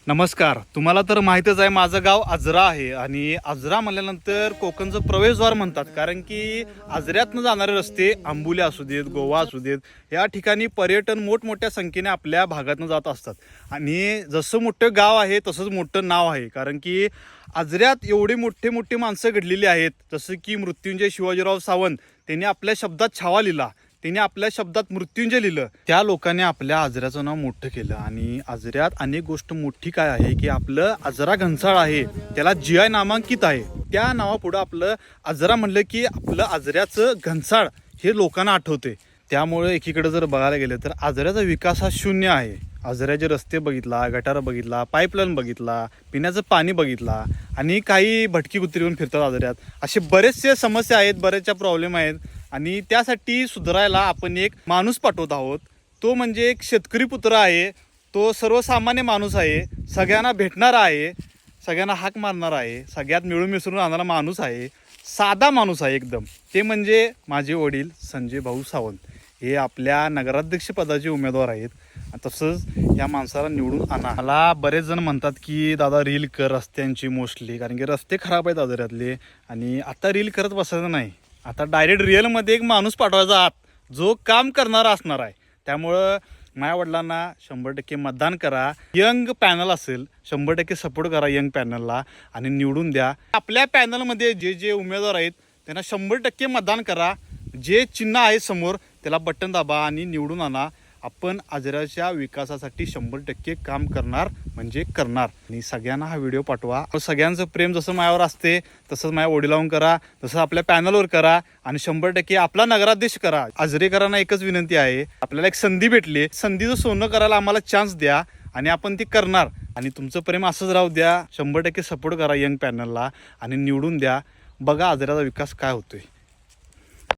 नमस्कार. तुम्हाला तर माहीतच आहे माझं गाव आजरा आहे आणि आजरा म्हणल्यानंतर कोकणचं प्रवेशद्वार म्हणतात, कारण की आजऱ्यातनं जाणारे रस्ते आंबोली असू देत, गोवा असू देत, या ठिकाणी पर्यटन मोठमोठ्या संख्येने आपल्या भागातनं जात असतात. आणि जसं मोठं गाव आहे तसंच मोठं नाव आहे, कारण की आजऱ्यात एवढे मोठे मोठे माणसं घडलेली आहेत. जसं की मृत्युंजय शिवाजीराव सावंत, त्यांनी आपल्या शब्दात छावा लिहिला, त्यांनी आपल्या शब्दात मृत्युंजय लिहिलं. त्या लोकांनी आपल्या आजऱ्याचं नाव मोठं केलं. आणि आजऱ्यात अनेक गोष्ट मोठी काय आहे की आपलं आजरा घनसाळ आहे, त्याला GI नामांकित आहे. त्या नावापुढं आपलं आजरा म्हणलं की आपलं आजऱ्याचं घनसाळ हे लोकांना आठवते. त्यामुळे एकीकडे जर बघायला गेलं तर आजऱ्याचा विकास हा शून्य आहे. आजऱ्याचे रस्ते बघितला, गटार बघितला, पाईपलाईन बघितला, पिण्याचं पाणी बघितला, आणि काही भटकी कुत्री येऊन फिरतात आजऱ्यात. असे बरेचसे समस्या आहेत, बरेचशा प्रॉब्लेम आहेत. आणि त्यासाठी सुधारायला आपण एक माणूस पाठवत आहोत. तो म्हणजे एक शेतकरी पुत्र आहे. तो सर्वसामान्य माणूस आहे, सगळ्यांना भेटणारा आहे, सगळ्यांना हाक मारणारा आहे, सगळ्यात मिळून मिसळून राहणारा माणूस आहे, साधा माणूस आहे एकदम. ते म्हणजे माझे वडील संजय भाऊ सावंत. हे आपल्या नगराध्यक्ष पदाचे उमेदवार आहेत. तसंच या माणसाला निवडून आणा. मला बरेच जण म्हणतात की दादा रील कर रस्त्यांची मोस्टली, कारण की रस्ते खराब आहेत आजऱ्यातले. आणि आता रील करत बसायचं नाही, आता डायरेक्ट रिअलमध्ये एक माणूस पाठवायचा आत, जो काम करणारा असणार आहे. त्यामुळं माझ्या वडिलांना 100% मतदान करा. यंग पॅनल असेल, 100% सपोर्ट करा यंग पॅनलला आणि निवडून द्या. आपल्या पॅनलमध्ये जे जे उमेदवार आहेत त्यांना 100% मतदान करा. जे चिन्ह आहे समोर त्याला बटन दाबा आणि निवडून आणा. आपण आजऱ्याच्या विकासासाठी 100% काम करणार म्हणजे करणार. आणि सगळ्यांना हा व्हिडिओ पाठवा. सगळ्यांचं प्रेम जसं माझ्यावर असते तसंच माझ्या वडिलांवर करा, तसं आपल्या पॅनलवर करा आणि 100% आपला नगराध्यक्ष करा. आजरेकरांना एकच विनंती आहे, आपल्याला एक संधी भेटली, संधीचं सोनं करायला आम्हाला चान्स द्या आणि आपण ती करणार. आणि तुमचं प्रेम असंच राहू द्या. 100% सपोर्ट करा यंग पॅनलला आणि निवडून द्या. बघा आजऱ्याचा विकास काय होतोय.